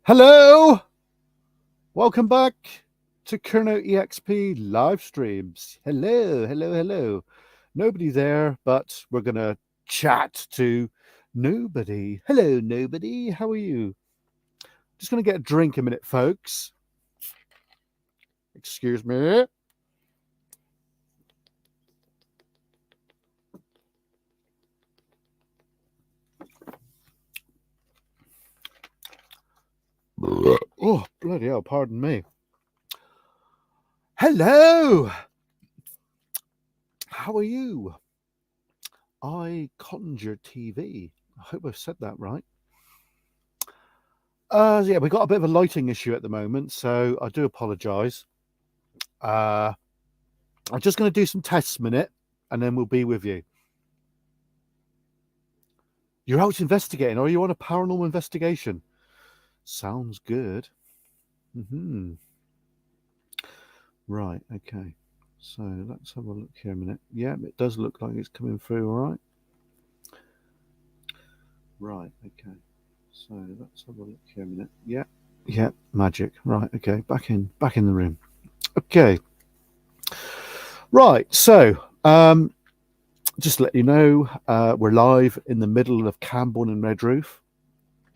Hello! Welcome back to KERNOW EXP live streams. Hello. Nobody there, but we're going to chat to nobody. Hello, nobody. How are you? Just going to get a drink a minute, folks. Excuse me. Oh, bloody hell, pardon me. Hello! How are you? I Conjure TV. I hope I've said that right. Yeah, we've got a bit of a lighting issue at the moment, so I do apologise. I'm just going to do some tests a minute, and then we'll be with you. You're out investigating. Are you on a paranormal investigation? Sounds good. Right, okay. So let's have a look here a minute. Yeah, it does look like it's coming through all right. Right, okay. So let's have a look here a minute. Yeah, magic. Right, okay. Back in the room. Okay. Right, so just to let you know, we're live in the middle of Camborne and Redroof.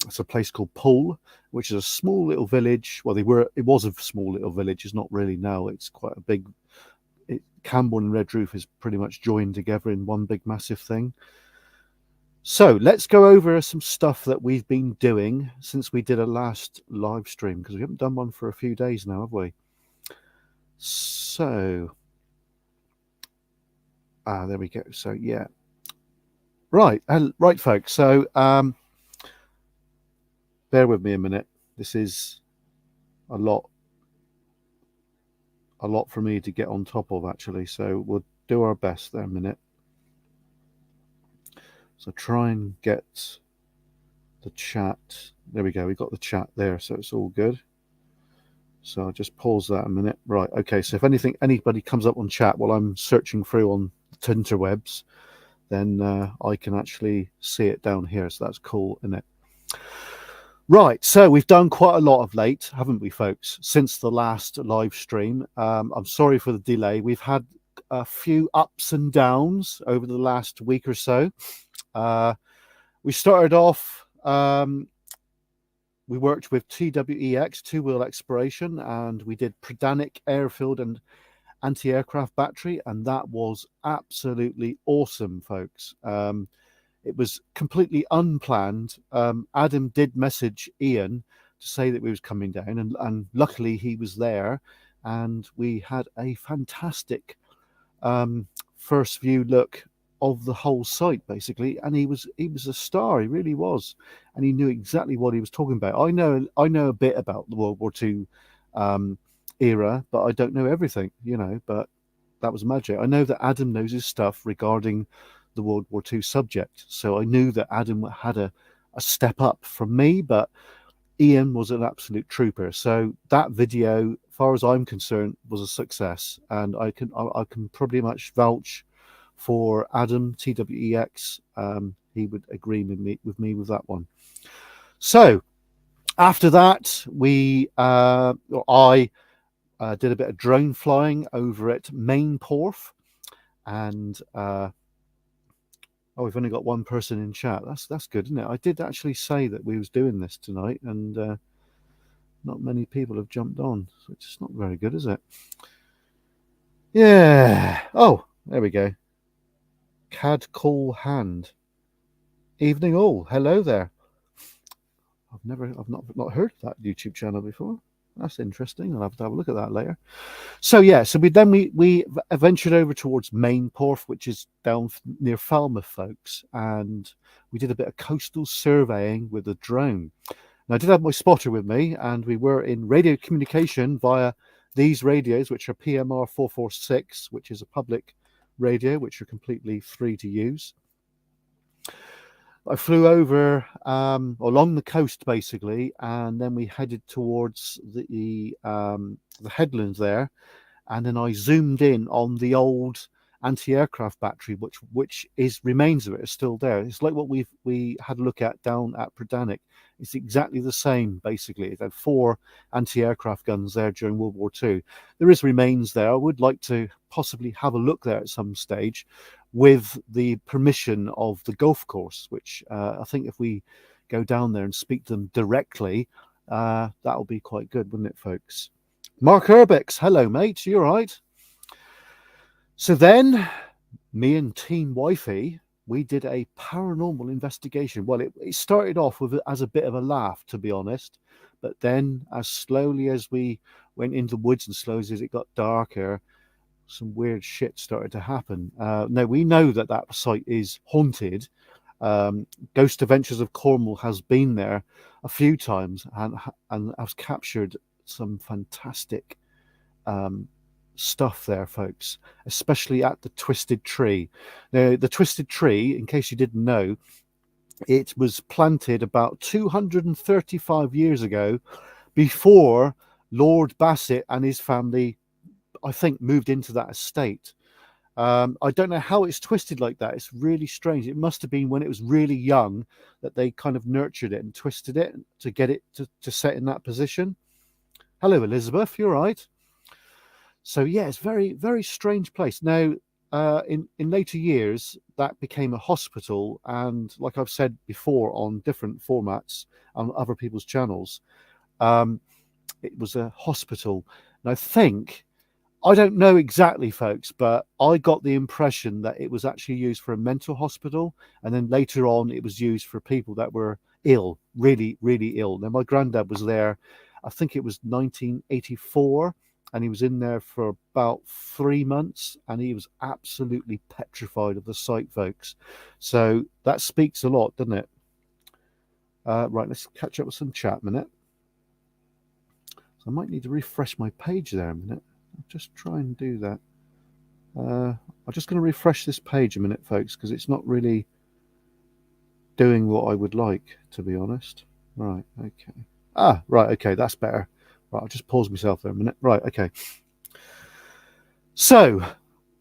It's a place called Poole, which is a small little village. Well, it was a small little village. It's not really now. It's quite a big. Camborne and Redroof is pretty much joined together in one big massive thing. So let's go over some stuff that we've been doing since we did a last live stream, because we haven't done one for a few days now, have we? So, there we go. So yeah, right, folks. So bear with me a minute. This is a lot for me to get on top of, actually. So we'll do our best there a minute. So try and get the chat. There we go. We got the chat there, so it's all good. So I'll just pause that a minute. Right. Okay. So if anybody comes up on chat while I'm searching through on the interwebs, then I can actually see it down here. So that's cool, isn't it? Right. So we've done quite a lot of late, haven't we, folks, since the last live stream. I'm sorry for the delay. We've had a few ups and downs over the last week or so. We started off, we worked with TWEX, two-wheel exploration, and we did Predanic airfield and anti-aircraft battery, and that was absolutely awesome, folks. It was completely unplanned. Adam did message Ian to say that we was coming down, and luckily he was there, and we had a fantastic first view look of the whole site, basically. And he was a star. He really was, and he knew exactly what he was talking about. I know a bit about the World War II era, but I don't know everything, but that was magic. I know that Adam knows his stuff regarding the World War II subject, so I knew that Adam had a step up from me, but Ian was an absolute trooper. So that video, as far as I'm concerned, was a success, and I can pretty much vouch for Adam TWEX. He would agree with me with that one. So after that, I did a bit of drone flying over at Mainporth, and we've only got one person in chat. That's good, isn't it? I did actually say that we was doing this tonight, and not many people have jumped on, so it's not very good, is it? Yeah. Oh, there we go. Cad Call Hand. Evening all. Hello there. I've not heard of that YouTube channel before. That's interesting. I'll have to have a look at that later. So yeah, so we ventured over towards Mainporth, which is down near Falmouth, folks, and we did a bit of coastal surveying with a drone. Now, I did have my spotter with me, and we were in radio communication via these radios, which are PMR 446, which is a public radio, which are completely free to use. I flew over along the coast, basically, and then we headed towards the headlands there, and then I zoomed in on the old anti-aircraft battery, which is remains of it is still there. It's like what we had a look at down at Pradanik. It's exactly the same, basically. It had 4 anti-aircraft guns there during World War II. There is remains there. I would like to possibly have a look there at some stage with the permission of the golf course, which I think if we go down there and speak to them directly, that'll be quite good, wouldn't it, folks? Mark Urbex, hello, mate. You all right? So then, me and Team Wifey, we did a paranormal investigation. Well, it started off with as a bit of a laugh, to be honest. But then, as slowly as we went into the woods and slowly as it got darker, some weird shit started to happen. Now, we know that that site is haunted. Ghost Adventures of Cornwall has been there a few times and has captured some fantastic stuff there, folks, especially at the Twisted Tree. Now, the Twisted Tree, in case you didn't know, it was planted about 235 years ago before Lord Bassett and his family, I think, moved into that estate. I don't know how it's twisted like that. It's really strange. It must have been when it was really young that they kind of nurtured it and twisted it to get it to set in that position. Hello, Elizabeth. You're right. So yeah, it's very, very strange place. Now, in later years, that became a hospital, and like I've said before on different formats on other people's channels, it was a hospital. And I don't know exactly, folks, but I got the impression that it was actually used for a mental hospital, and then later on it was used for people that were ill, really, really ill. Now, my granddad was there, I think it was 1984, and he was in there for about 3 months, and he was absolutely petrified of the site, folks. So that speaks a lot, doesn't it? Right, let's catch up with some chat a minute. So I might need to refresh my page there a minute. I'll just try and do that. I'm just going to refresh this page a minute, folks, because it's not really doing what I would like, to be honest. Right, okay. Right, okay, that's better. Right, I'll just pause myself there a minute. Right, okay. So,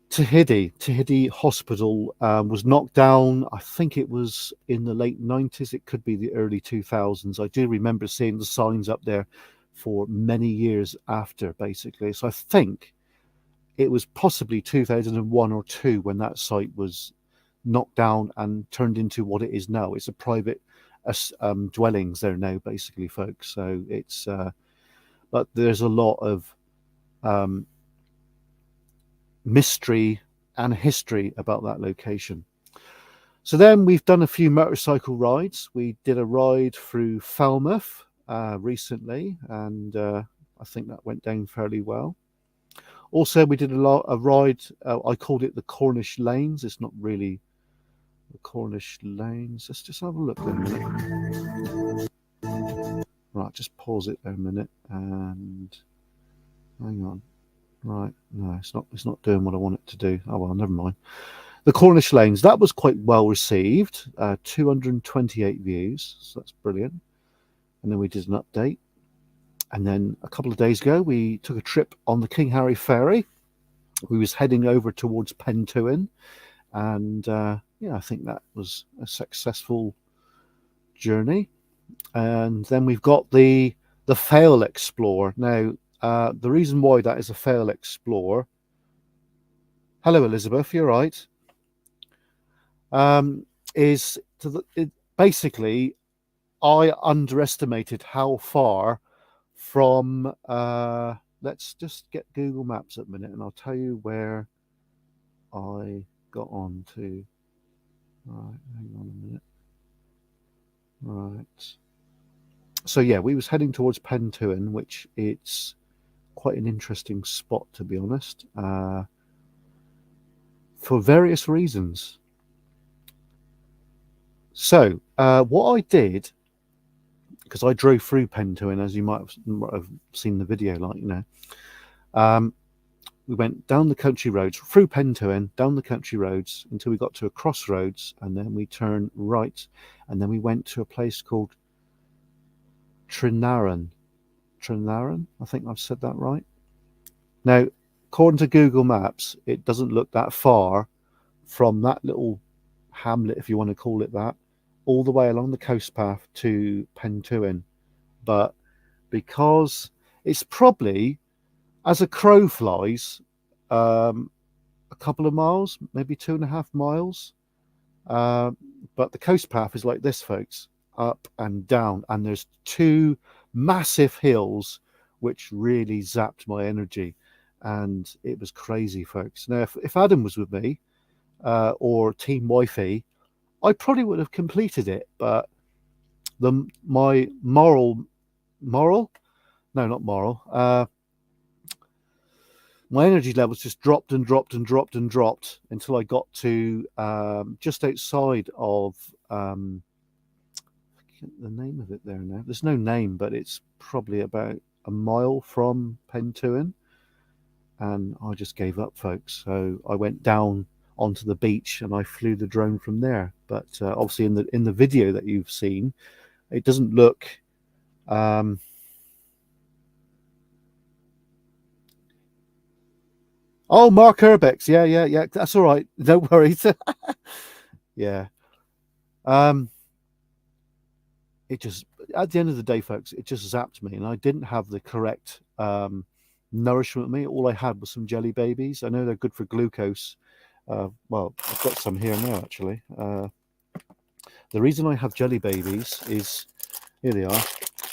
Tahiti Hospital was knocked down. I think it was in the late 90s. It could be the early 2000s. I do remember seeing the signs up there for many years after, basically. So I think it was possibly 2001 or 2 when that site was knocked down and turned into what it is now. It's a private dwellings there now, basically, folks. So it's, but there's a lot of mystery and history about that location. So then we've done a few motorcycle rides. We did a ride through Falmouth recently, and I think that went down fairly well. Also, we did a ride. I called it the Cornish Lanes. It's not really the Cornish Lanes. Let's just have a look there a minute. Right, just pause it there a minute and hang on. Right, no, it's not doing what I want it to do. Oh well, never mind. The Cornish Lanes, that was quite well received. 228 views, so that's brilliant. And then we did an update. And then a couple of days ago, we took a trip on the King Harry Ferry. We was heading over towards Pentuin, and yeah, I think that was a successful journey. And then we've got the Fail Explorer. Now, the reason why that is a Fail Explorer. Hello, Elizabeth. You're right. Is basically I underestimated how far from. Let's just get Google Maps at a minute, and I'll tell you where I got on to. Right, hang on a minute. Right. So yeah, we was heading towards Pentuin, which it's quite an interesting spot, to be honest, for various reasons. So what I did, because I drove through Pentuin, as you might have seen the video, like, you know, we went down the country roads, through Pentuin, down the country roads until we got to a crossroads, and then we turned right, and then we went to a place called Trinaran. I think I've said that right. Now, according to Google Maps, it doesn't look that far from that little hamlet, if you want to call it that, all the way along the coast path to Pentuin. But because it's probably, as a crow flies, a couple of miles, maybe 2.5 miles. Uh, but the coast path is like this, folks, up and down, and there's two massive hills which really zapped my energy, and it was crazy, folks. Now, if Adam was with me, or Team Wifey, I probably would have completed it, but my moral, no, not moral, my energy levels just dropped and dropped and dropped and dropped until I got to just outside of the name of it there now. There's no name, but it's probably about a mile from Pentuin, and I just gave up, folks. So I went down onto the beach and I flew the drone from there. But obviously, in the video that you've seen, it doesn't look. Oh, Mark Urbex. Yeah. That's all right. No worries. Yeah. It just, at the end of the day, folks, it just zapped me, and I didn't have the correct nourishment with me. All I had was some jelly babies. I know they're good for glucose. Well, I've got some here now, actually. The reason I have jelly babies is, here they are.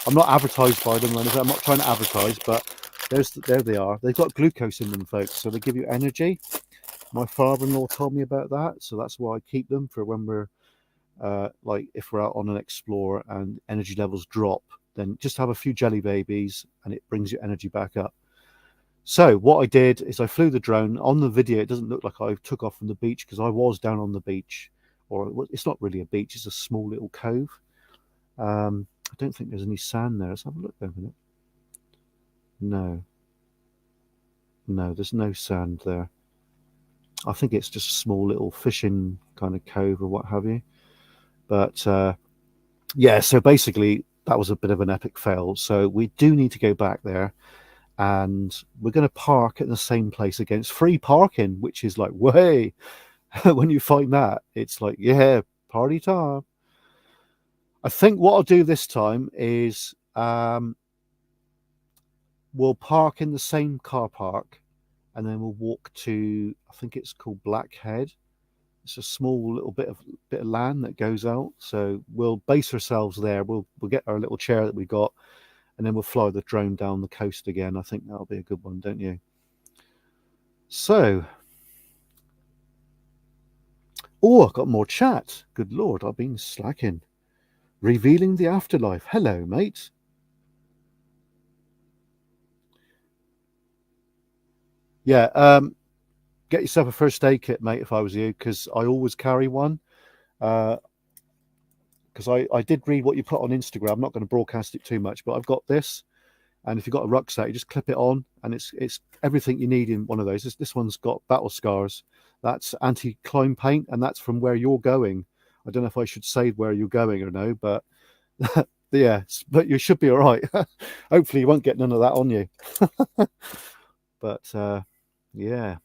I'm not advertised by them or anything. I'm not trying to advertise, but there they are. They've got glucose in them, folks, so they give you energy. My father-in-law told me about that, so that's why I keep them for when we're like if we're out on an explore and energy levels drop, then just have a few jelly babies and it brings your energy back up. So what I did is I flew the drone. On the video, it doesn't look like I took off from the beach because I was down on the beach, or it's not really a beach, it's a small little cove. I don't think there's any sand there. Let's have a look there a minute. No, there's no sand there. I think it's just a small little fishing kind of cove or what have you. But yeah, so basically that was a bit of an epic fail. So we do need to go back there, and we're going to park at the same place against free parking, which is like, way. When you find that, it's like, yeah, party time. I think what I'll do this time is we'll park in the same car park, and then we'll walk to, I think it's called Blackhead. It's a small little bit of land that goes out. So we'll base ourselves there. We'll get our little chair that we got, and then we'll fly the drone down the coast again. I think that'll be a good one, don't you? So, oh, I've got more chat. Good Lord, I've been slacking. Revealing the afterlife. Hello, mate. Yeah, get yourself a first aid kit, mate, if I was you, because I always carry one. Because I did read what you put on Instagram. I'm not going to broadcast it too much, but I've got this. And if you've got a rucksack, you just clip it on, and it's everything you need in one of those. This one's got battle scars. That's anti-climb paint, and that's from where you're going. I don't know if I should say where you're going or no, but yeah, but you should be all right. Hopefully, you won't get none of that on you. But yeah.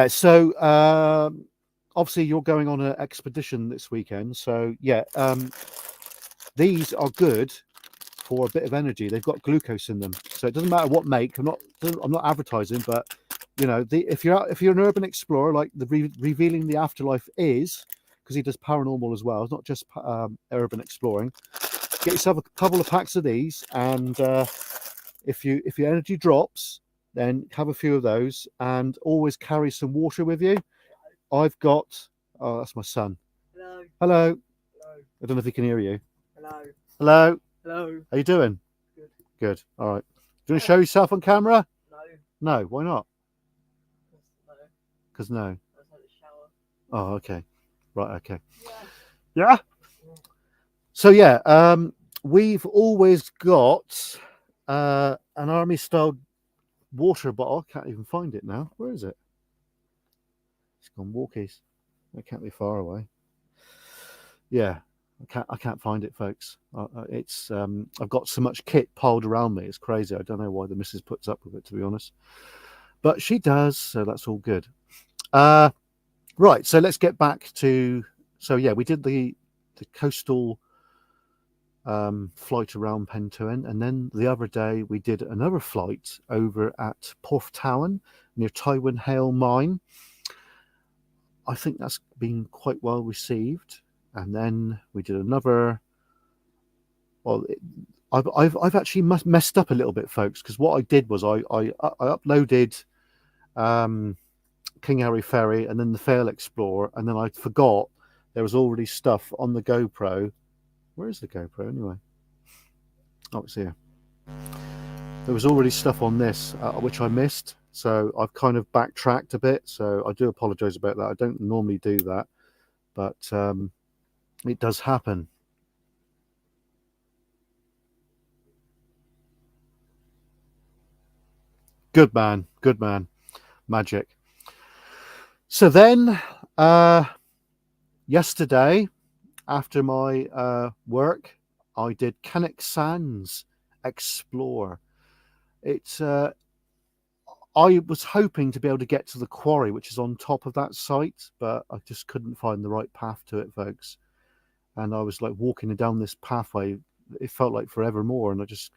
So obviously you're going on an expedition this weekend. So yeah, these are good for a bit of energy. They've got glucose in them, so it doesn't matter what make. I'm not advertising, but you know, if you're an urban explorer like the Revealing the Afterlife is, because he does paranormal as well. It's not just urban exploring. Get yourself a couple of packs of these, and if your energy drops, then have a few of those, and always carry some water with you. I've got, oh, that's my son. Hello. Hello. Hello. I don't know if he can hear you. Hello. Hello. Hello. How you doing? Good. Good. All right. Do you want to show yourself on camera? No. No. Why not? No. Because no. I was at the shower. Oh, okay. Right. Okay. Yeah. Yeah. So yeah, we've always got an army style water bottle. I can't even find it now. Where is it? It's gone walkies. It can't be far away. Yeah. I can't find it, folks. It's I've got so much kit piled around me. It's crazy. I don't know why the missus puts up with it, to be honest, but she does, so that's all good. Right, so let's get back to. So yeah, we did the coastal flight around Pentoen, and then the other day we did another flight over at Porthtowan near Tywin Hale Mine. I think that's been quite well received. And then we did another. Well, I've actually messed up a little bit, folks, because what I did was I uploaded King Harry Ferry and then the Fail Explorer, and then I forgot there was already stuff on the GoPro. Where is the GoPro anyway? Oh, it's here. There was already stuff on this which I missed, so I've kind of backtracked a bit. So I do apologise about that. I don't normally do that, but it does happen. Good man, magic. So then, yesterday, after my work, I did Cannock Sands Explore. It's I was hoping to be able to get to the quarry, which is on top of that site, but I just couldn't find the right path to it, folks. And I was like walking down this pathway. It felt like forevermore, and I just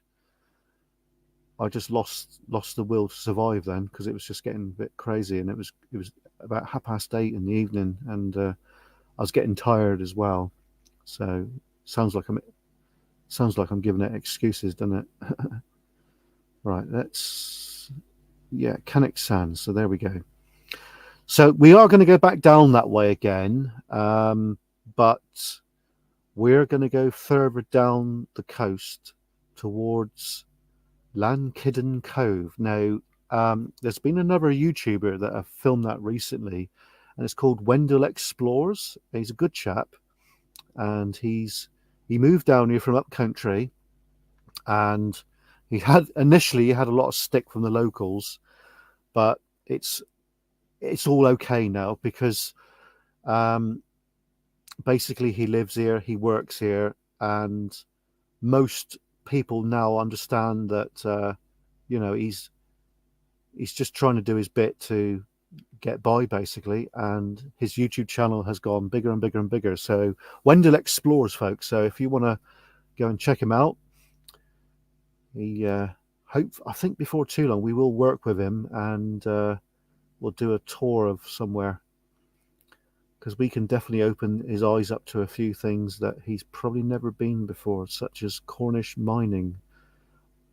lost the will to survive then, because it was just getting a bit crazy, and it was about 8:30 in the evening, and I was getting tired as well. So sounds like I'm giving it excuses, doesn't it? Right, Cannock Sands. So there we go. So we are going to go back down that way again, but we're going to go further down the coast towards Lankidden Cove. Now, there's been another YouTuber that have filmed that recently, and it's called Wendell Explores. He's a good chap, and he moved down here from up country, and he had a lot of stick from the locals, but it's all okay now, because basically he lives here, he works here, and most people now understand that he's just trying to do his bit to get by, basically, and his YouTube channel has gone bigger and bigger and bigger. So Wendell Explores, folks. So if you want to go and check him out, I think before too long we will work with him, and we'll do a tour of somewhere, because we can definitely open his eyes up to a few things that he's probably never been before, such as Cornish mining.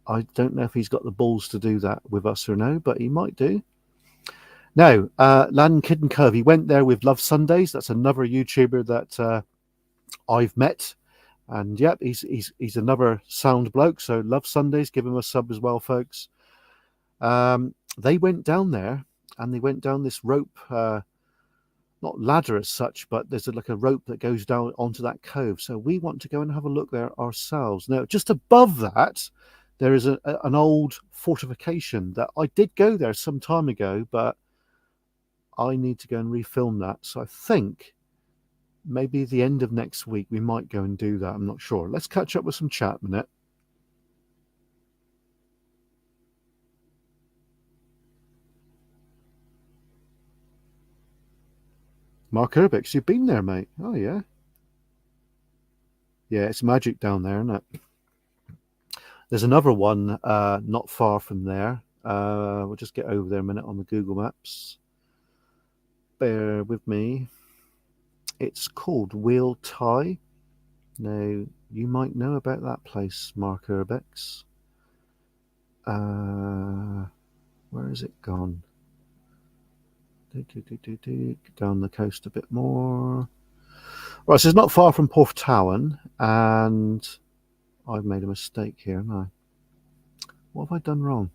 I don't know if he's got the balls to do that with us or no, but he might do. Now, Lankidden Cove, he went there with Love Sundays. That's another YouTuber that I've met, and yep, he's another sound bloke. So Love Sundays, give him a sub as well, folks. They went down there, and they went down this rope, not ladder as such, but there's like a rope that goes down onto that cove. So we want to go and have a look there ourselves. Now, just above that, there is an old fortification that I did go there some time ago, but I need to go and refilm that. So I think maybe the end of next week we might go and do that. I'm not sure. Let's catch up with some chat a minute. Mark Urbix, you've been there, mate. Oh yeah. Yeah, it's magic down there, isn't it? There's another one not far from there. We'll just get over there a minute on the Google Maps. Bear with me. It's called Wheel Tie. Now, you might know about that place, Mark Urbex. Where has it gone? Down the coast a bit more. Right, so it's not far from Porthtowan, and I've made a mistake here, haven't I? What have I done wrong?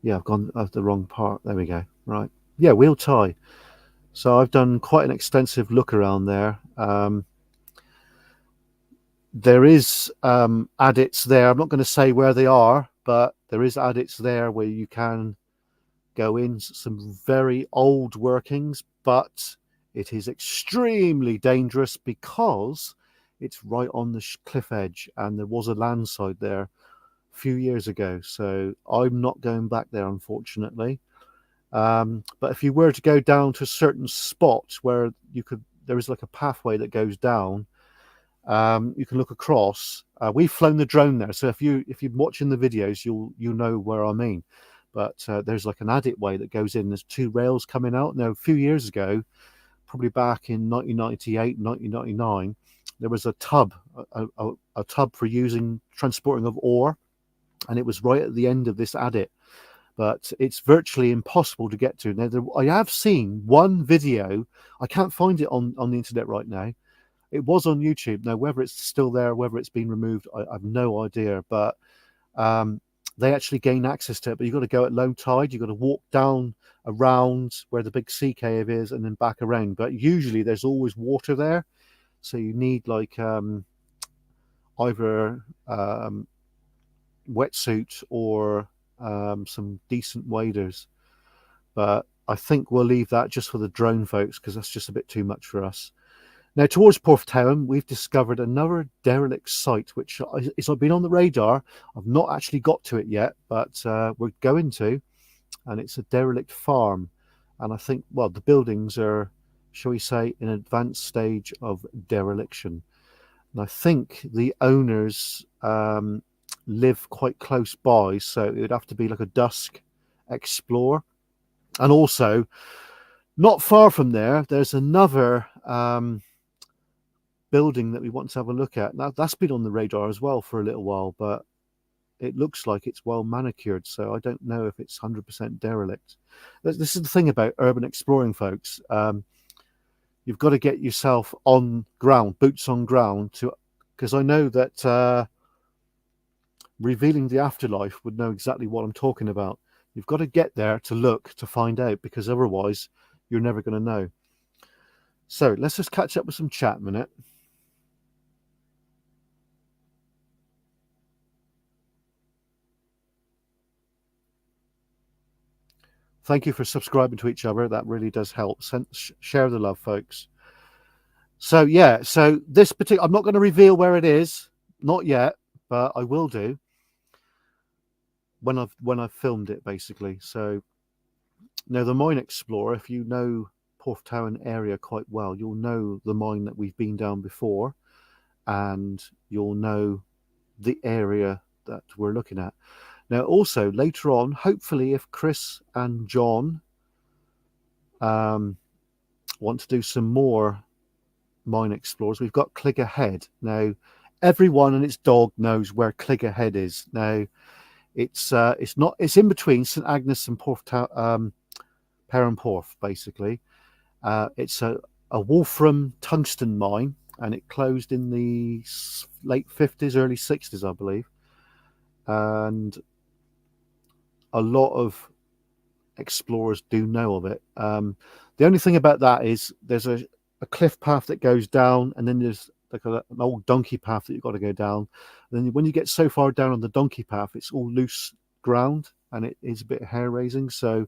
Yeah, I've gone the wrong part. There we go. Right. Yeah, Wheel Tie. So I've done quite an extensive look around there. There is adits there. I'm not going to say where they are, but there is adits there where you can go in. Some very old workings, but It is extremely dangerous because it's right on the cliff edge, and there was a landslide there a few years ago. So I'm not going back there, unfortunately. But if you were to go down to a certain spot where there is like a pathway that goes down. You can look across. We've flown the drone there, so if you're watching the videos, you'll know where I mean. But there's like an adit way that goes in. There's two rails coming out. Now, a few years ago, probably back in 1998, 1999, there was a tub, a tub for transporting of ore, and it was right at the end of this adit. But it's virtually impossible to get to. Now, I have seen one video. I can't find it on the internet right now. It was on YouTube. Now, whether it's still there, whether it's been removed, I have no idea. But they actually gain access to it. But you've got to go at low tide. You've got to walk down around where the big sea cave is and then back around. But usually there's always water there. So you need like either wetsuit or some decent waders. But I think we'll leave that just for the drone folks, because that's just a bit too much for us. Now, towards Porthtowan, we've discovered another derelict site, which has been on the radar. I've not actually got to it yet, but we're going to, and it's a derelict farm. And I think, well, the buildings are, shall we say, in an advanced stage of dereliction. And I think the owners live quite close by, so it would have to be like a dusk explore. And also, not far from there, there's another building that we want to have a look at. Now, that's been on the radar as well for a little while, but it looks like it's well manicured, so I don't know if it's 100% derelict. This is the thing about urban exploring, folks. You've got to get yourself on ground, boots on ground, because I know that Revealing the Afterlife would know exactly what I'm talking about. You've got to get there to look, to find out, because otherwise you're never going to know. So let's just catch up with some chat a minute. Thank you for subscribing to each other. That really does help. Share the love, folks. So yeah, so this particular, I'm not going to reveal where it is, not yet, but I will do when I've filmed it, basically. So now the Mine Explorer, if you know Porthtowan area quite well, you'll know the mine that we've been down before, and you'll know the area that we're looking at. Now, also later on, hopefully, if Chris and John want to do some more mine explorers, we've got Cligger Head. Now, everyone and its dog knows where Cligger Head is. Now, it's in between St Agnes and Perranporth, basically. It's a wolfram tungsten mine, and it closed in the late 50s, early 60s, I believe. And a lot of explorers do know of it. The only thing about that is there's a cliff path that goes down, and then there's like an old donkey path that you've got to go down. And then when you get so far down on the donkey path, it's all loose ground, and it is a bit hair raising. So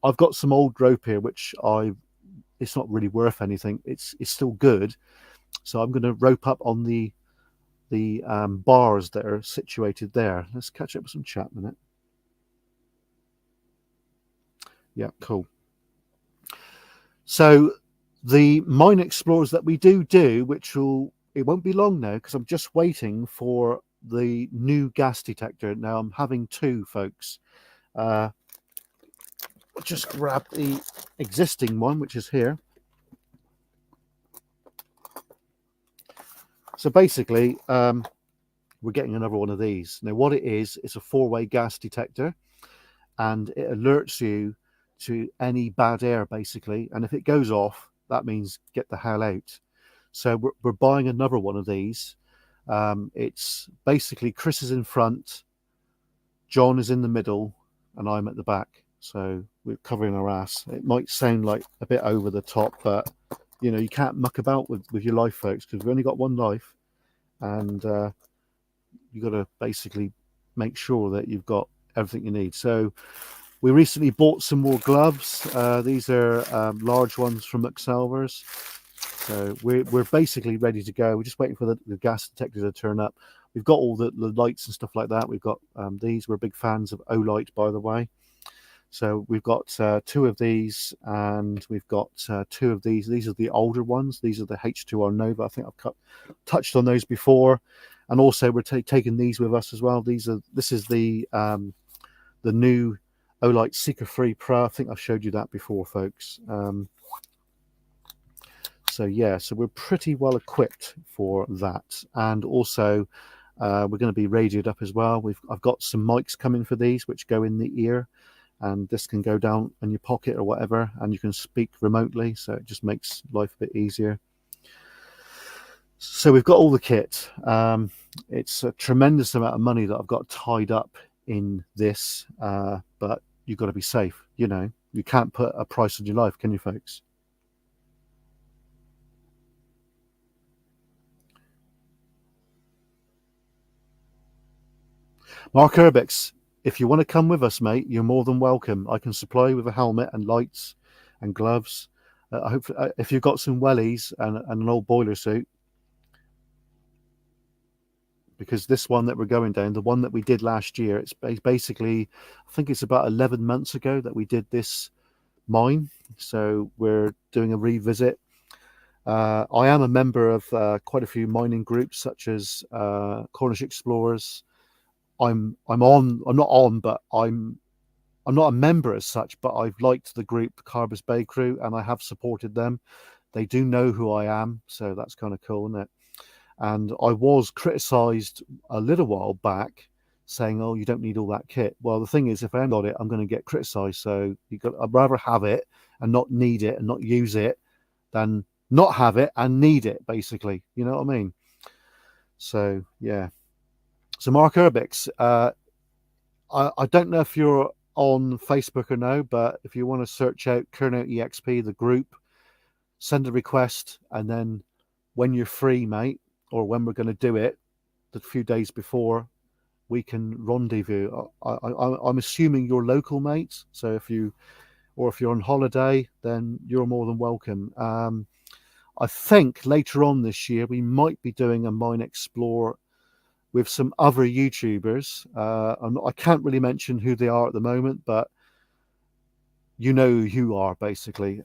I've got some old rope here, which it's not really worth anything. It's still good. So I'm going to rope up on the bars that are situated there. Let's catch up with some chat a minute. Yeah, cool. So the mine explorers that we do, it won't be long now, because I'm just waiting for the new gas detector. Now I'm having two, folks. I'll just grab the existing one, which is here. So basically, we're getting another one of these. Now what it is, it's a 4-way gas detector, and it alerts you to any bad air, basically. And if it goes off, that means get the hell out. So we're buying another one of these. It's basically Chris is in front, John is in the middle, and I'm at the back. So we're covering our ass. It might sound like a bit over the top, but you know, you can't muck about with your life, folks, because we've only got one life, and you got to basically make sure that you've got everything you need. So We recently bought some more gloves. These are large ones from McSelvers. So we're basically ready to go. We're just waiting for the gas detector to turn up. We've got all the lights and stuff like that. We've got these. We're big fans of Olight, by the way. So we've got 2 of these, and we've got 2 of these. These are the older ones. These are the H2R Nova. I think I've touched on those before. And also we're taking these with us as well. This is the new Olight Seeker Free Pro. I think I've showed you that before, folks. So yeah, so we're pretty well equipped for that. And also we're going to be radioed up as well. I've got some mics coming for these, which go in the ear, and this can go down in your pocket or whatever, and you can speak remotely, so it just makes life a bit easier. So we've got all the kit. It's a tremendous amount of money that I've got tied up in this, but you've got to be safe. You know, you can't put a price on your life, can you, folks? Mark Urbix, if you want to come with us, mate, you're more than welcome. I can supply you with a helmet and lights and gloves. I hope if you've got some wellies and an old boiler suit, because this one that we're going down, the one that we did last year, it's basically, I think it's about 11 months ago that we did this mine. So we're doing a revisit. I am a member of quite a few mining groups, such as Cornish Explorers. I'm not on, but I'm not a member as such, but I've liked the group, the Carbis Bay crew, and I have supported them. They do know who I am, so that's kind of cool, isn't it? And I was criticised a little while back, saying, "Oh, you don't need all that kit." Well, the thing is, if I haven't got it, I'm going to get criticised. So I'd rather have it and not need it and not use it than not have it and need it. Basically, you know what I mean? So yeah. So Mark Urbix, I don't know if you're on Facebook or no, but if you want to search out KERNOW EXP, the group, send a request, and then when you're free, mate, or when we're going to do it, the few days before, we can rendezvous. I'm assuming you're local, mate. So if you're on holiday, then you're more than welcome. I think later on this year we might be doing a Mine Explore with some other YouTubers. I can't really mention who they are at the moment, but you know who you are, basically.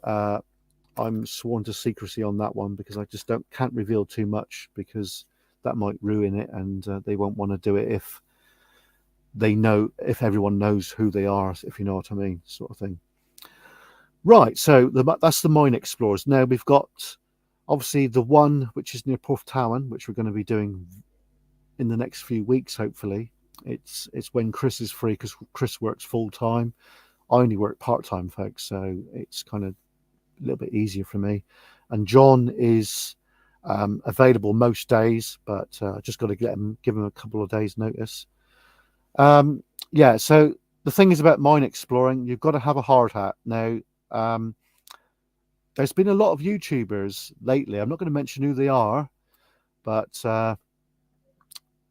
I'm sworn to secrecy on that one because I just can't reveal too much, because that might ruin it, and they won't want to do it if everyone knows who they are, if you know what I mean, sort of thing. Right, so that's the Mine Explorers. Now we've got obviously the one which is near Porthtowan, which we're going to be doing in the next few weeks, hopefully. It's when Chris is free, because Chris works full time. I only work part time, folks, so it's kind of a little bit easier for me. And John is available most days, but just got to give him a couple of days notice. Yeah, so the thing is about mine exploring, you've got to have a hard hat. Now, there's been a lot of YouTubers lately. I'm not going to mention who they are, but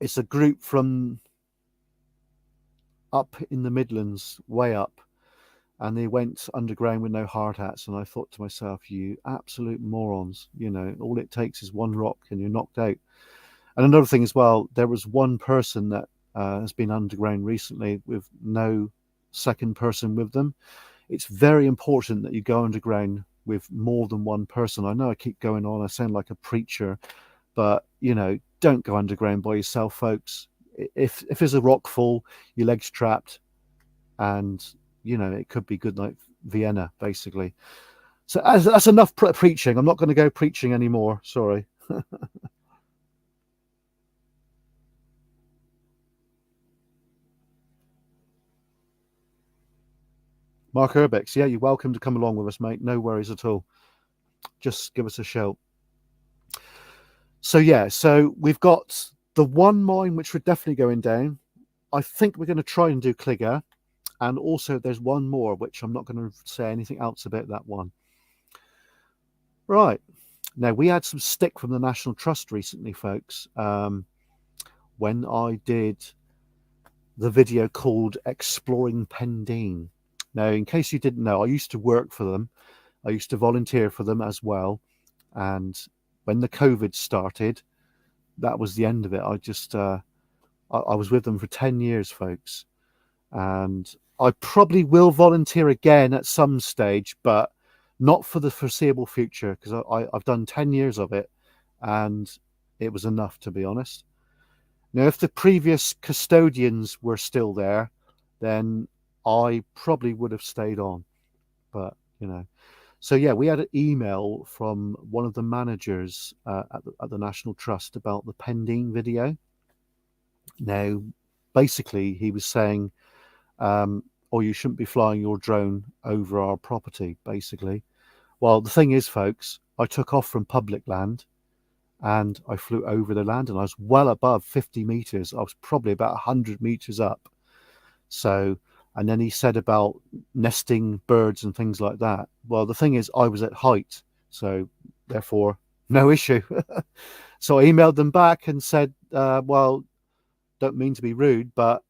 it's a group from up in the Midlands, way up, and they went underground with no hard hats. And I thought to myself, you absolute morons, you know, all it takes is one rock and you're knocked out. And another thing as well, there was one person that has been underground recently with no second person with them. It's very important that you go underground with more than one person. I know I keep going on, I sound like a preacher, but you know, don't go underground by yourself, folks. If there's a rock fall, your leg's trapped, and you know, it could be good night Vienna, basically. So that's enough preaching. I'm not going to go preaching anymore, sorry. Mark Urbex, yeah, you're welcome to come along with us, mate. No worries at all. Just give us a shout. So yeah, so we've got the one mine which we're definitely going down. I think we're going to try and do Cligger, and also there's one more which I'm not going to say anything else about that one. Right, now we had some stick from the National Trust recently, folks, when I did the video called Exploring Pendeen. Now, in case you didn't know, I used to work for them. I used to volunteer for them as well. And when the COVID started, that was the end of it. I was with them for 10 years, folks. And I probably will volunteer again at some stage, but not for the foreseeable future, because I've done 10 years of it and it was enough, to be honest. Now, if the previous custodians were still there, then I probably would have stayed on. But, so yeah, we had an email from one of the managers at the National Trust about the pending video. Now, basically, he was saying, or you shouldn't be flying your drone over our property, basically. Well, the thing is, folks, I took off from public land and I flew over the land and I was well above 50 meters. I was probably about 100 meters up. So, and then he said about nesting birds and things like that. Well, the thing is, I was at height, so therefore, no issue. So I emailed them back and said, well, don't mean to be rude, but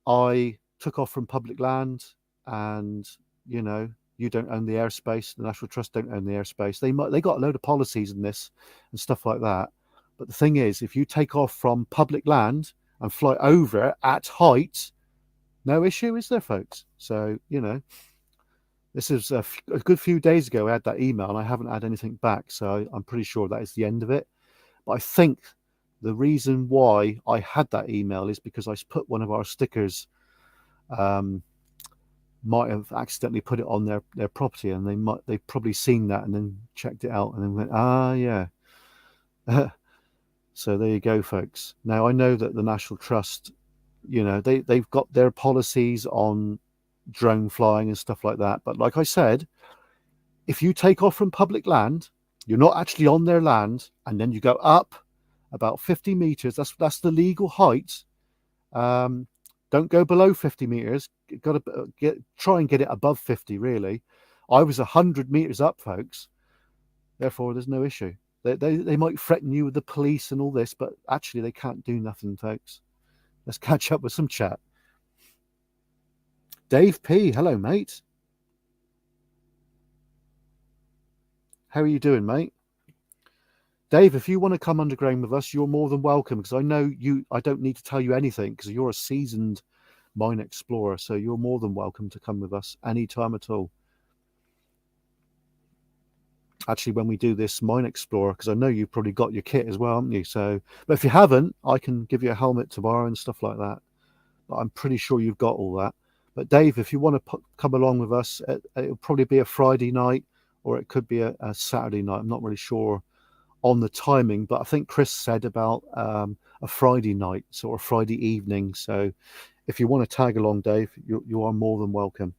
I took off from public land and, you don't own the airspace. The National Trust don't own the airspace. They got a load of policies in this and stuff like that. But the thing is, if you take off from public land and fly over at height, no issue, is there, folks? So, this is a good few days ago I had that email and I haven't had anything back. So I'm pretty sure that is the end of it. But I think the reason why I had that email is because I put one of our stickers, might have accidentally put it on their property, and they've probably seen that and then checked it out and then went, yeah. So there you go, folks. Now I know that the National Trust, they've got their policies on drone flying and stuff like that. But like I said, if you take off from public land, you're not actually on their land, and then you go up about 50 meters. That's the legal height. Don't go below 50 meters. Got to try and get it above 50. Really, I was 100 meters up, folks. Therefore, there's no issue. They might threaten you with the police and all this, but actually they can't do nothing, folks. Let's catch up with some chat. Dave P, hello, mate. How are you doing, mate? Dave, if you want to come underground with us, you're more than welcome, because I know I don't need to tell you anything because you're a seasoned mine explorer, so you're more than welcome to come with us anytime at all. Actually, when we do this mine explorer, because I know you've probably got your kit as well, haven't you? So, but if you haven't, I can give you a helmet tomorrow and stuff like that. But I'm pretty sure you've got all that. But Dave, if you want to come along with us, it'll probably be a Friday night, or it could be a Saturday night. I'm not really sure on the timing, but I think Chris said about a Friday night, sort of Friday evening. So if you want to tag along, Dave, you are more than welcome.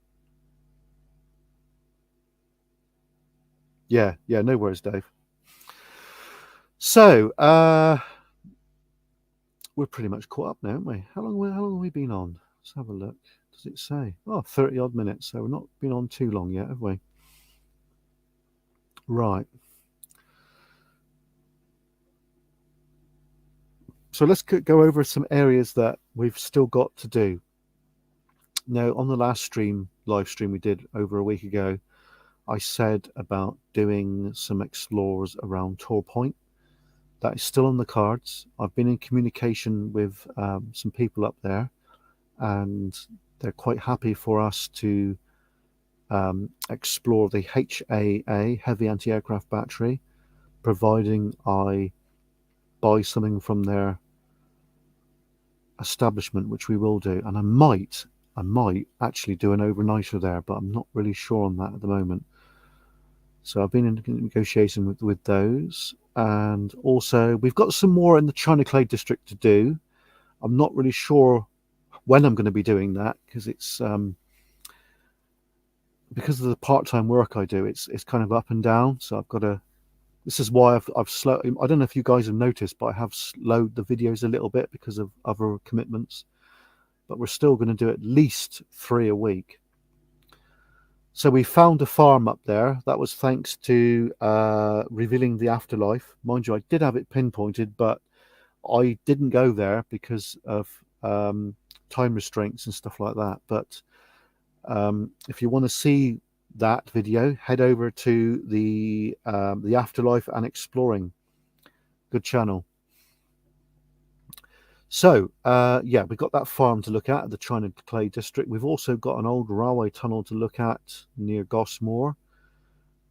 Yeah, no worries, Dave. So we're pretty much caught up now, aren't we? How long have we been on? Let's have a look. Does it say? 30 odd minutes. So we've not been on too long yet, have we? Right. So let's go over some areas that we've still got to do. Now, on the last live stream we did over a week ago, I said about doing some explores around Tor Point. That is still on the cards. I've been in communication with some people up there, and they're quite happy for us to explore the HAA, Heavy Anti-Aircraft Battery, providing I buy something from their establishment, which we will do. And I might actually do an overnighter there, but I'm not really sure on that at the moment. So I've been in negotiation with those. And also we've got some more in the China Clay district to do. I'm not really sure when I'm going to be doing that, because it's because of the part-time work I do, it's kind of up and down. So I've got to, this is why I've slowed, I don't know if you guys have noticed, but I have slowed the videos a little bit because of other commitments, but we're still going to do at least 3 a week. So we found a farm up there. That was thanks to Revealing the Afterlife. Mind you, I did have it pinpointed, but I didn't go there because of time restraints and stuff like that. But If you want to see that video, head over to the Afterlife and Exploring. Good channel. So yeah, we've got that farm to look at the China Clay District. We've also got an old railway tunnel to look at near Gosmore,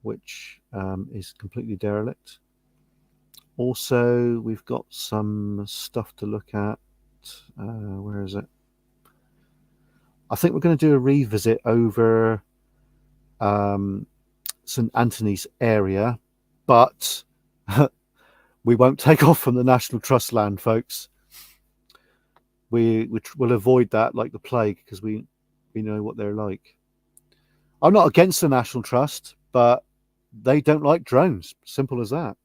which is completely derelict. Also, we've got some stuff to look at. Where is it? I think we're going to do a revisit over St Anthony's area, but we won't take off from the National Trust land, folks. We will avoid that like the plague, because we know what they're like. I'm not against the National Trust, but they don't like drones. Simple as that.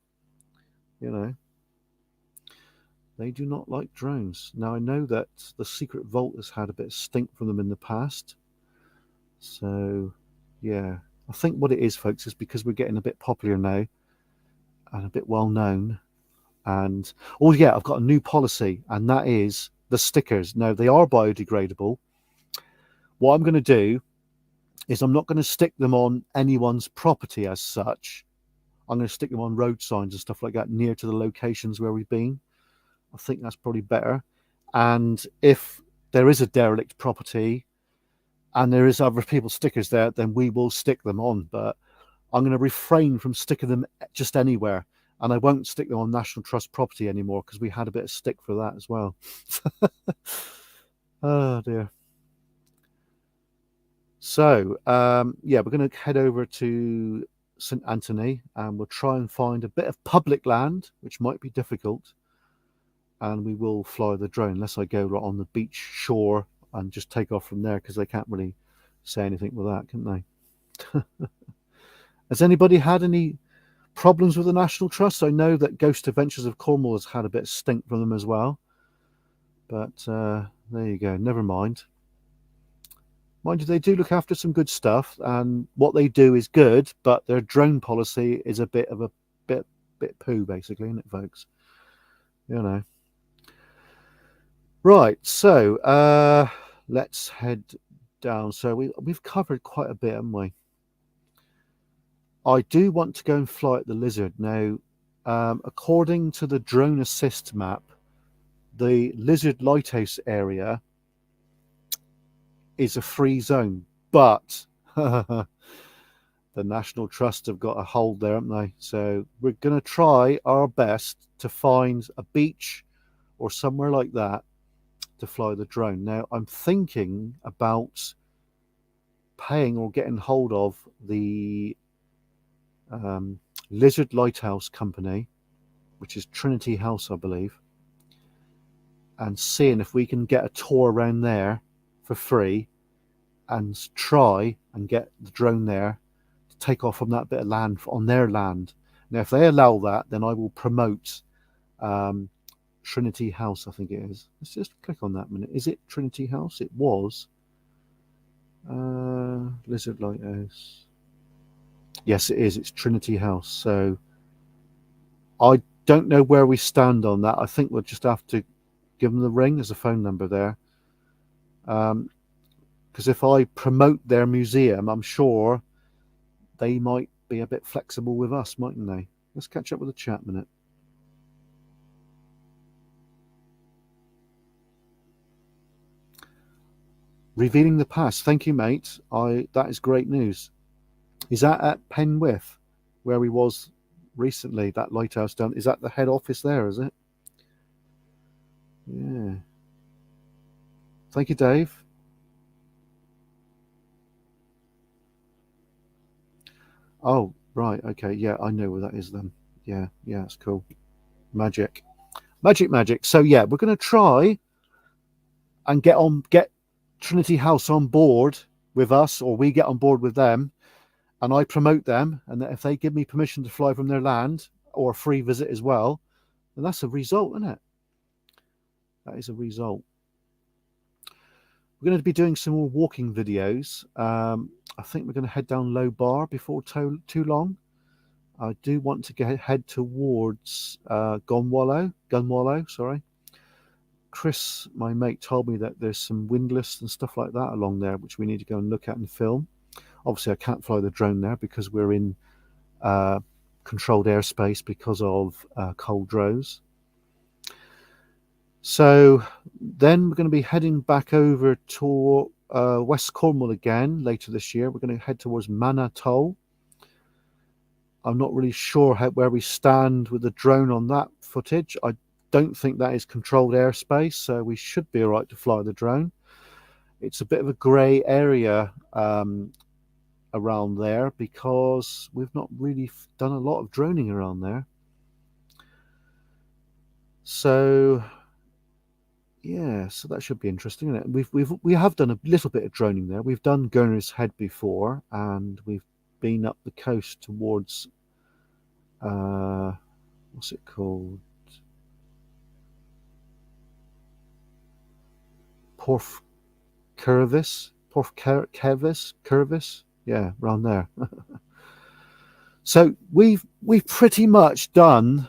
You know, they do not like drones. Now, I know that the Secret Vault has had a bit of stink from them in the past. So, yeah, I think what it is, folks, is because we're getting a bit popular now and a bit well known. And, oh yeah, I've got a new policy, and that is the stickers. Now, they are biodegradable. What I'm going to do is I'm not going to stick them on anyone's property as such. I'm going to stick them on road signs and stuff like that near to the locations where we've been. I think that's probably better. And if there is a derelict property and there is other people's stickers there, then we will stick them on. But I'm going to refrain from sticking them just anywhere. And I won't stick them on National Trust property anymore, because we had a bit of stick for that as well. Oh dear. So yeah, we're going to head over to St Anthony, and we'll try and find a bit of public land, which might be difficult, and we will fly the drone, unless I go right on the beach shore and just take off from there, because they can't really say anything with that, can they? Has anybody had any problems with the National Trust? I know that Ghost Adventures of Cornwall has had a bit of stink from them as well, but there you go, never mind. Mind you, they do look after some good stuff, and what they do is good, but their drone policy is a bit of a bit poo, basically, isn't it, folks? You know. Right, so let's head down. So we've covered quite a bit, haven't we? I do want to go and fly at the Lizard now. According to the drone assist map, the Lizard Lighthouse area is a free zone, but the National Trust have got a hold there, haven't they? So we're going to try our best to find a beach or somewhere like that to fly the drone. Now, I'm thinking about paying or getting hold of the Lizard Lighthouse Company, which is Trinity House, I believe, and seeing if we can get a tour around there for free and try and get the drone there to take off from that bit of land on their land. Now, if they allow that, then I will promote Trinity House, I think it is. Let's just click on that a minute. Is it Trinity House? It was. Lizard Lighthouse. Yes, it is. It's Trinity House. So I don't know where we stand on that. I think we'll just have to give them the ring. There's a phone number there. Because if I promote their museum, I'm sure they might be a bit flexible with us, mightn't they? Let's catch up with the chat a minute. Revealing the past. Thank you, mate. That is great news. Is that at Penwith, where we was recently? That lighthouse down. Is that the head office there? Is it? Yeah. Thank you, Dave. Oh, right. Okay. Yeah, I know where that is then. Yeah. Yeah, it's cool. Magic. So yeah, we're going to try and get Trinity House on board with us, or we get on board with them, and I promote them, and if they give me permission to fly from their land or a free visit as well, then that's a result, isn't it? That is a result. We're going to be doing some more walking videos. I think we're going to head down Low Bar before too long. I do want to head towards Gunwallow, sorry. Chris, my mate, told me that there's some windlass and stuff like that along there, which we need to go and look at and film. Obviously, I can't fly the drone there because we're in controlled airspace because of cold drows. So then we're going to be heading back over to West Cornwall again later this year. We're going to head towards Manatow. I'm not really sure where we stand with the drone on that footage. I don't think that is controlled airspace, so we should be all right to fly the drone. It's a bit of a grey area around there because we've not really done a lot of droning around there. So yeah, so that should be interesting, isn't it? We have done a little bit of droning there. We've done Governor's Head before, and we've been up the coast towards what's it called? Porth Curvis, yeah, around there. So we've pretty much done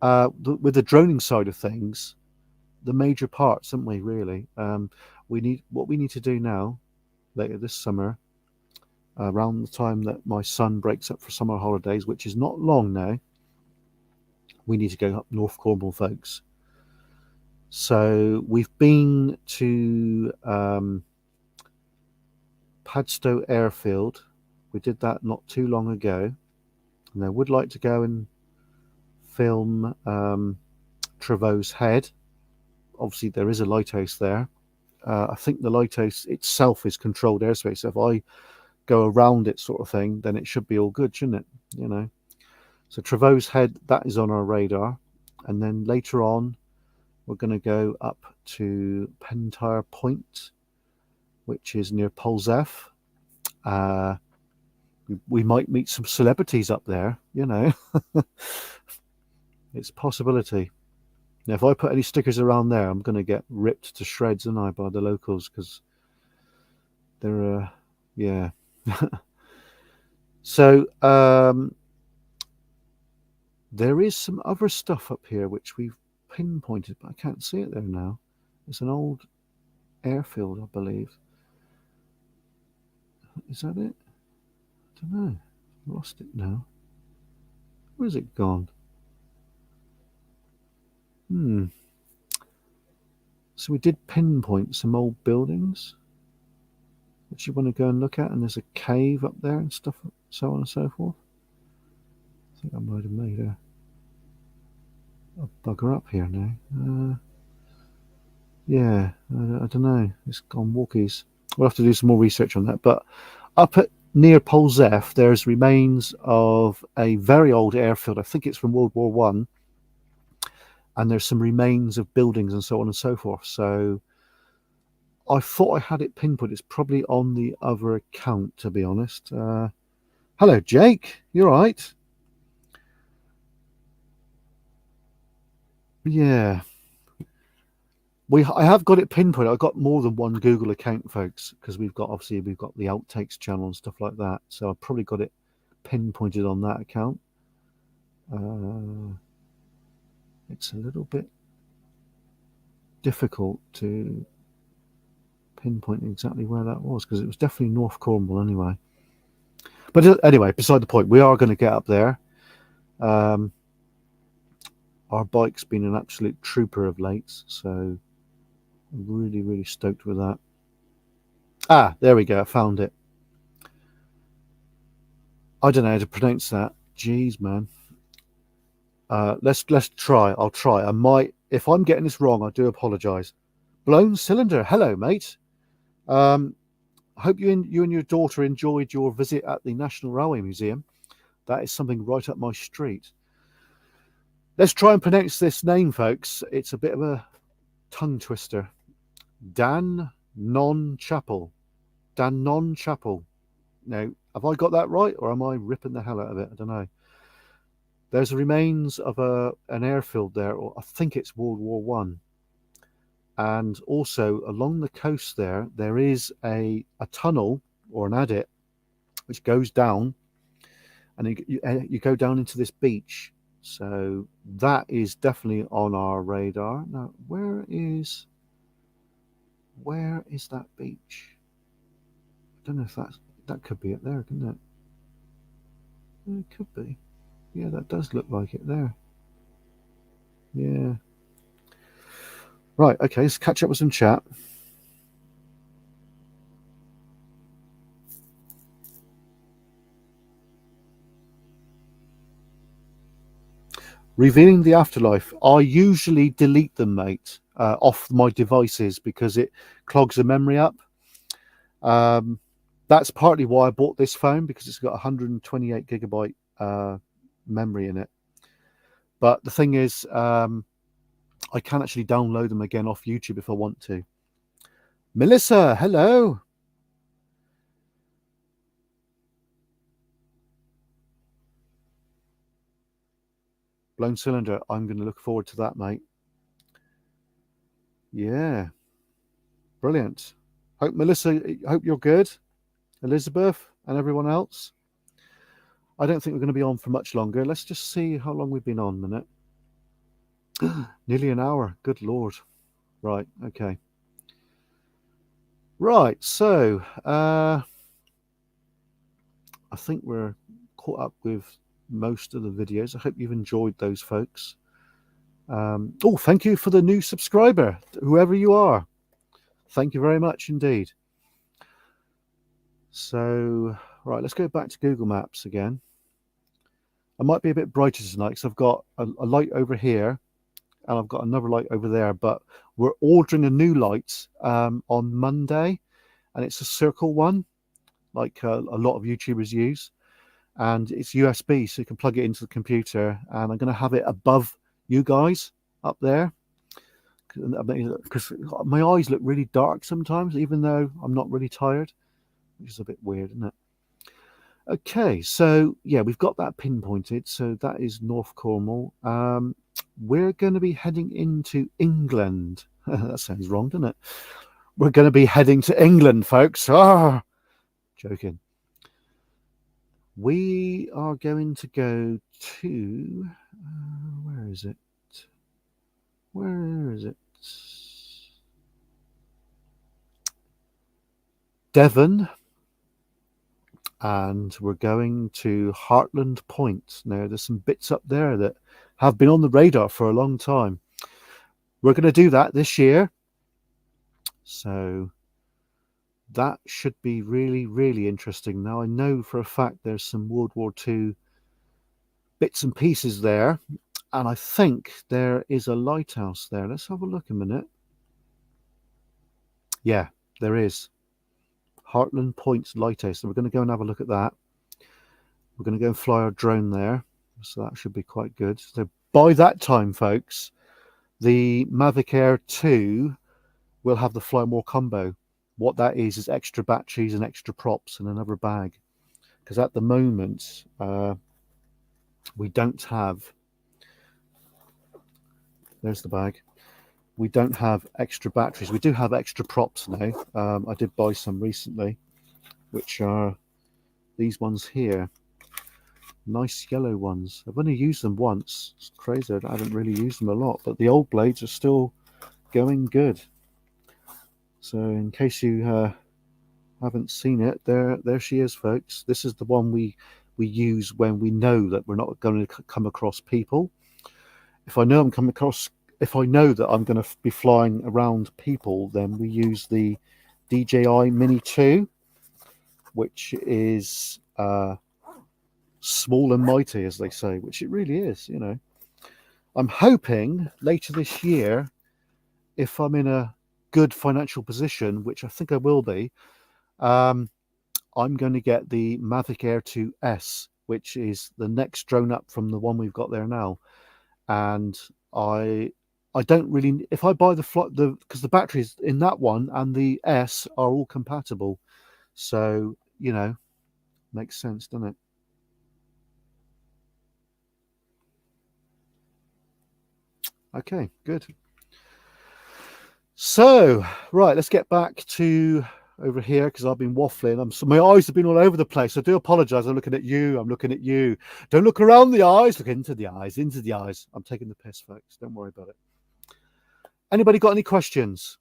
with the droning side of things, the major parts, haven't we? Really, what we need to do now, later this summer, around the time that my son breaks up for summer holidays, which is not long now. We need to go up North Cornwall, folks. So we've been to Padstow Airfield. We did that not too long ago, and I would like to go and film Trevose Head. Obviously, there is a lighthouse there. I think the lighthouse itself is controlled airspace. So if I go around it, sort of thing, then it should be all good, shouldn't it? You know. So Trevose Head, that is on our radar, and then later on, we're going to go up to Pentire Point, which is near Polzeath. We might meet some celebrities up there, you know. It's a possibility. Now, if I put any stickers around there, I'm going to get ripped to shreds, aren't I, by the locals, because they're, yeah. So, there is some other stuff up here which we've pinpointed, but I can't see it there now. It's an old airfield, I believe. Is that it? I don't know. I've lost it now. Where's it gone? So we did pinpoint some old buildings which you want to go and look at, and there's a cave up there and stuff, so on and so forth. I think I might have made a bugger up here now. Yeah, I don't know. It's gone walkies. We'll have to do some more research on that. But up at near Polzeath, there's remains of a very old airfield. I think it's from World War One, and there's some remains of buildings and so on and so forth. So I thought I had it pinpointed. It's probably on the other account, to be honest. Hello, Jake. You all right? Yeah. I have got it pinpointed. I've got more than one Google account, folks, because we've got the Outtakes channel and stuff like that. So I've probably got it pinpointed on that account. It's a little bit difficult to pinpoint exactly where that was, because it was definitely North Cornwall anyway. But anyway, beside the point, we are going to get up there. Our bike's been an absolute trooper of late, so I'm really, really stoked with that. There we go. I found it. I don't know how to pronounce that. Jeez, man. Let's try. I'll try. I might. If I'm getting this wrong, I do apologise. Blown cylinder. Hello, mate. I hope you and your daughter enjoyed your visit at the National Railway Museum. That is something right up my street. Let's try and pronounce this name, folks. It's a bit of a tongue twister. Dan Non Chapel. Now, have I got that right, or am I ripping the hell out of it? I don't know. There's the remains of an airfield there, or I think it's World War One. And also along the coast there is a tunnel or an adit which goes down, and you go down into this beach, So that is definitely on our radar. Now, where is that beach? I don't know if that could be it there, couldn't it? It could be. Yeah, that does look like it there. Yeah. Right, okay, let's catch up with some chat. Revealing the afterlife. I usually delete them, mate, off my devices because it clogs the memory up. That's partly why I bought this phone, because it's got 128 gigabyte memory in it. But the thing is, I can actually download them again off YouTube if I want to. Melissa, hello. Blown cylinder. I'm going to look forward to that, mate. Yeah, brilliant. Hope Melissa, hope you're good. Elizabeth and everyone else. I don't think we're going to be on for much longer. Let's just see how long we've been on a minute. Nearly an hour. Good Lord. Right. Okay. Right. So, I think we're caught up with most of the videos. I hope you've enjoyed those, folks. Oh, thank you for the new subscriber, whoever you are. Thank you very much indeed. So, right, let's go back to Google Maps again. I might be a bit brighter tonight because I've got a light over here and I've got another light over there, but we're ordering a new light on Monday, and it's a circle one, like a lot of YouTubers use, and it's USB, so you can plug it into the computer, and I'm going to have it above you guys up there, because my eyes look really dark sometimes, even though I'm not really tired, which is a bit weird, isn't it? Okay, so yeah, we've got that pinpointed. So that is North Cornwall. We're going to be heading into England. That sounds wrong, doesn't it? We're going to be heading to England, folks. Ah, joking. We are going to go to where is it? Where is it? Devon. And we're going to Heartland Point. Now, there's some bits up there that have been on the radar for a long time. We're going to do that this year. So that should be really, really interesting. Now, I know for a fact there's some World War II bits and pieces there. And I think there is a lighthouse there. Let's have a look a minute. Yeah, there is. Heartland Point's lighthouse. So we're going to go and have a look at that. We're going to go and fly our drone there. So that should be quite good. So by that time, folks, the Mavic Air 2 will have the Fly More combo. What that is extra batteries and extra props and another bag. Because at the moment, we don't have... There's the bag. We don't have extra batteries. We do have extra props now. I did buy some recently, which are these ones here. Nice yellow ones. I've only used them once. It's crazy. I haven't really used them a lot, but the old blades are still going good. So in case you haven't seen it, there she is, folks. This is the one we use when we know that we're not going to come across people. If I know that I'm going to be flying around people, then we use the DJI Mini 2, which is small and mighty, as they say, which it really is, you know. I'm hoping later this year, if I'm in a good financial position, which I think I will be, I'm going to get the Mavic Air 2S, which is the next drone up from the one we've got there now. And I don't really, if I buy because the batteries in that one and the S are all compatible, so you know, makes sense, doesn't it? Okay, good. So right, let's get back to over here because I've been waffling. My eyes have been all over the place. I do apologize. I'm looking at you. I'm looking at you. Don't look around the eyes. Look into the eyes. Into the eyes. I'm taking the piss, folks. Don't worry about it. Anybody got any questions?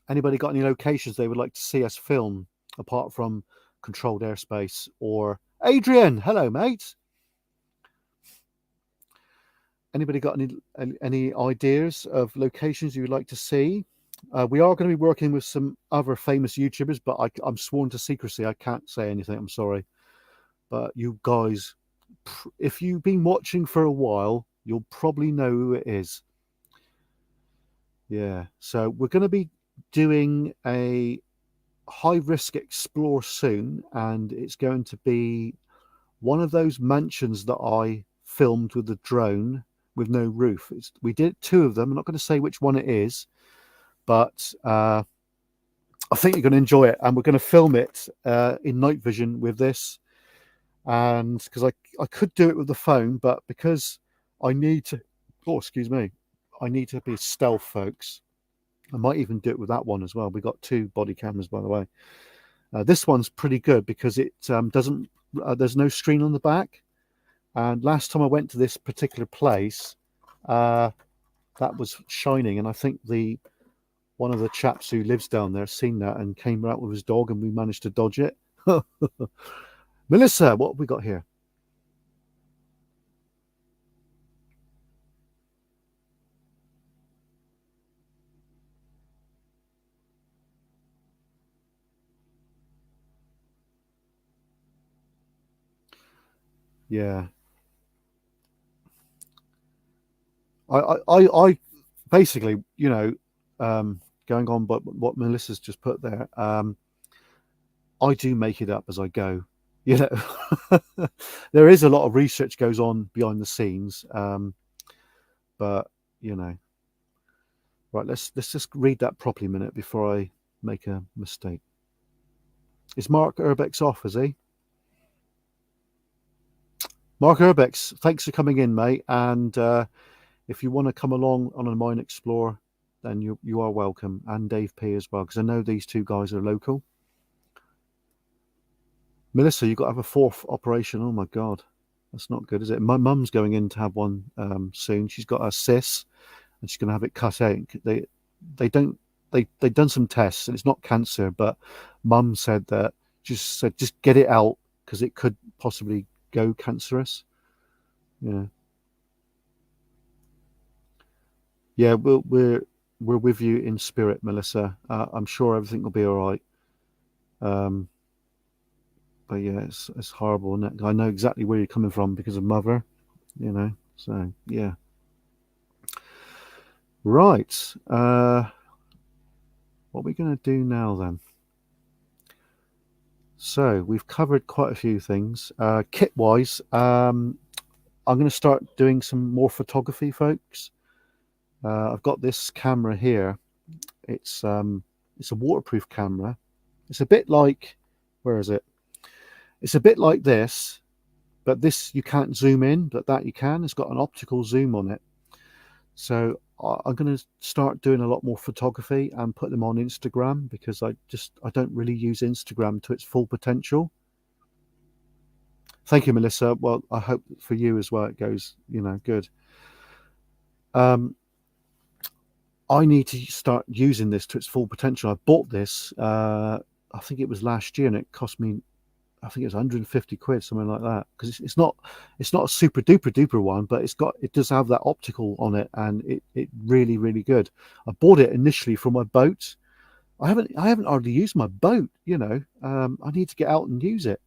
Anybody got any locations they would like to see us film apart from controlled airspace? Or Adrian, hello, mate. Anybody got any ideas of locations you would like to see? We are going to be working with some other famous YouTubers, but I'm sworn to secrecy. I can't say anything. I'm sorry. But you guys, if you've been watching for a while, you'll probably know who it is. Yeah. So we're going to be doing a high risk explore soon, and it's going to be one of those mansions that I filmed with the drone with no roof. We did 2 of them. I'm not going to say which one it is, but I think you're going to enjoy it, and we're going to film it in night vision with this. And because I could do it with the phone, but because I need to, I need to be stealth, folks. I might even do it with that one as well. We got 2 body cameras, by the way. This one's pretty good because it doesn't. There's no screen on the back. And last time I went to this particular place, that was shining, and I think one of the chaps who lives down there seen that and came out with his dog, and we managed to dodge it. Melissa, what have we got here? Yeah. I basically, going on but what Melissa's just put there, I do make it up as I go. There is a lot of research goes on behind the scenes, but right. Let's just read that properly a minute before I make a mistake. Is Mark Urbex off? Is he? Mark Urbex, thanks for coming in, mate. And if you want to come along on a Mine Explorer, then you are welcome, and Dave P as well, because I know these 2 guys are local. Melissa, you've got to have a 4th operation. Oh my God, that's not good, is it? My mum's going in to have one soon. She's got a cyst, and she's going to have it cut out. They've done some tests, and it's not cancer, but Mum said just get it out because it could possibly go cancerous. Yeah, we're with you in spirit, Melissa. I'm sure everything will be all right. But yeah, it's horrible, isn't it? I know exactly where you're coming from because of Mother, So yeah. Right. What are we going to do now then? So we've covered quite a few things. Kit-wise, I'm going to start doing some more photography, folks. I've got this camera here. It's a waterproof camera. It's a bit like, where is it? It's a bit like this, but this you can't zoom in, but that you can. It's got an optical zoom on it. So I'm going to start doing a lot more photography and put them on Instagram, because I don't really use Instagram to its full potential. Thank you, Melissa. Well, I hope for you as well it goes, good. I need to start using this to its full potential. I bought this, I think it was last year, and it cost me, I think it was 150 quid, something like that. Because it's not a super duper one, but it does have that optical on it, and it really, really good. I bought it initially for my boat. I haven't hardly used my boat. I need to get out and use it,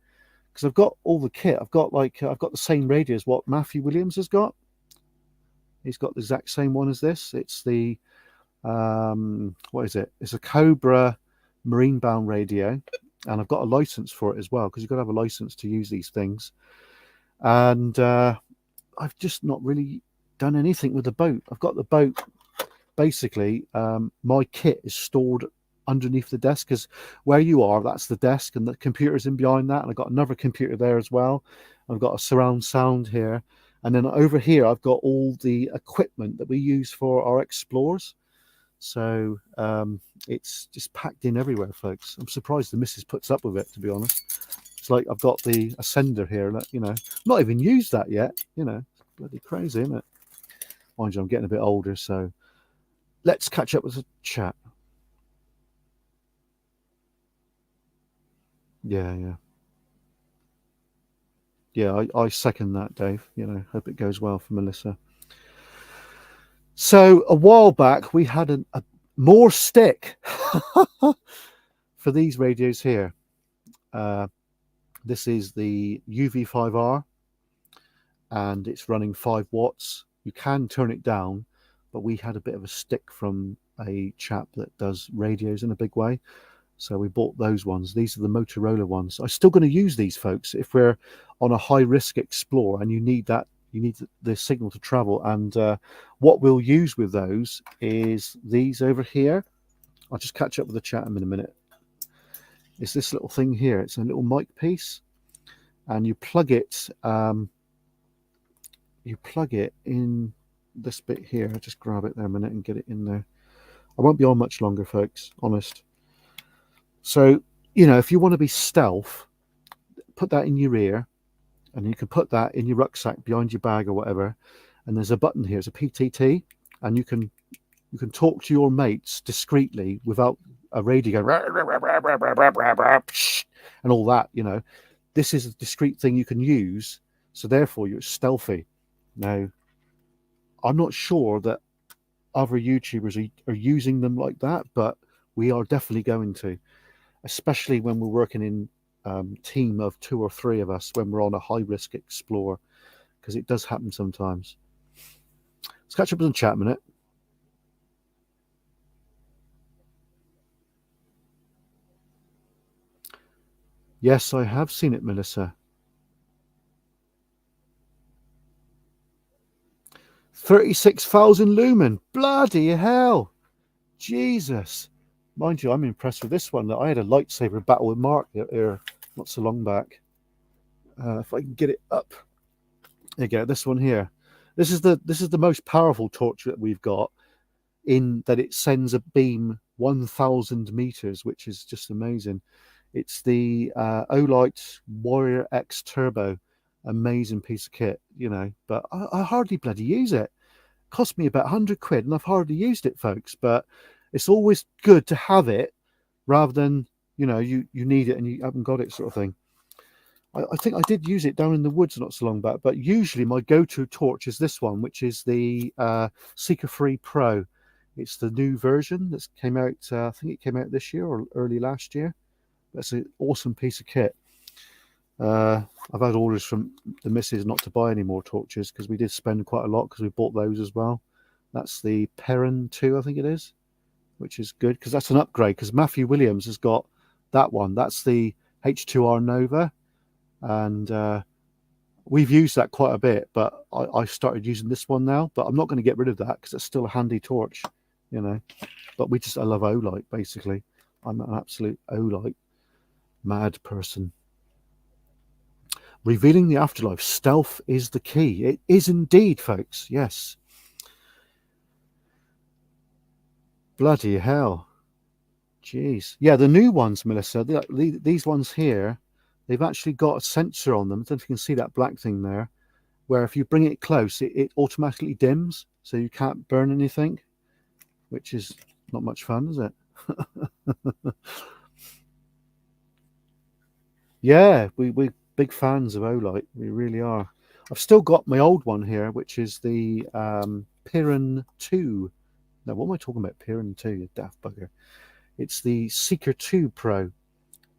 because I've got all the kit. I've got the same radio as what Matthew Williams has got. He's got the exact same one as this. It's the what is it? It's a Cobra marine bound radio, and I've got a license for it as well, because you've got to have a license to use these things. And I've just not really done anything with the boat. I've got the boat, basically, my kit is stored underneath the desk, because where you are, that's the desk, and the computer's in behind that, and I've got another computer there as well. I've got a surround sound here, and then over here I've got all the equipment that we use for our explores. So it's just packed in everywhere, folks. I'm surprised the missus puts up with it, to be honest. It's like I've got the Ascender here, that, you know, not even used that yet. You know, it's bloody crazy, isn't it? Mind you, I'm getting a bit older, so let's catch up with the chat. Yeah, yeah. Yeah, I second that, Dave. You know, hope it goes well for Melissa. So a while back, we had a more stick for these radios here. This is the UV5R, and it's running 5 watts. You can turn it down, but we had a bit of a stick from a chap that does radios in a big way. So we bought those ones. These are the Motorola ones. I'm still going to use these, folks, if we're on a high risk explore and you need that, you need the signal to travel. And what we'll use with those is these over here. I'll just catch up with the chat in a minute. It's this little thing here. It's a little mic piece, and you plug it. You plug it in this bit here. I'll just grab it there a minute and get it in there. I won't be on much longer, folks. Honest. So, you know, if you want to be stealth, put that in your ear, and you can put that in your rucksack behind your bag or whatever. And there's a button here, it's a PTT, and you can talk to your mates discreetly without a radio going and all that. You know, this is a discreet thing you can use, so therefore you're stealthy. Now, I'm not sure that other YouTubers are using them like that, but we are definitely going to, especially when we're working in team of 2 or 3 of us when we're on a high risk explore, because it does happen sometimes. Let's catch up in the chat a minute. Yes, I have seen it, Melissa. 36,000 lumen. Bloody hell. Jesus. Mind you, I'm impressed with this one. I had a lightsaber battle with Mark there not so long back. If I can get it up. There you go, this one here. This is the most powerful torch that we've got, in that it sends a beam 1,000 meters, which is just amazing. It's the Olight Warrior X Turbo. Amazing piece of kit, you know, but I hardly bloody use it. Cost me about 100 quid, and I've hardly used it, folks. But it's always good to have it rather than, you know, you need it and you haven't got it, sort of thing. I think I did use it down in the woods not so long back, but usually my go-to torch is this one, which is the Seeker 3 Pro. It's the new version that came out, I think it came out this year or early last year. That's an awesome piece of kit. I've had orders from the missus not to buy any more torches, because we did spend quite a lot, because we bought those as well. That's the Perrin 2, I think it is, which is good, because that's an upgrade, because Matthew Williams has got that one. That's the H2R Nova, and we've used that quite a bit, but I started using this one now. But I'm not going to get rid of that, because it's still a handy torch, you know. But I love Olight, basically. I'm an absolute Olight mad person. Revealing the afterlife. Stealth is the key. It is indeed, folks. Yes. Bloody hell. Jeez. Yeah, the new ones, Melissa, these ones here, they've actually got a sensor on them. I don't know if you can see that black thing there, where if you bring it close, it automatically dims, so you can't burn anything, which is not much fun, is it? Yeah, we're big fans of Olight. We really are. I've still got my old one here, which is the Piran 2. No, what am I talking about? Piran 2, you daft bugger. It's the Seeker 2 Pro,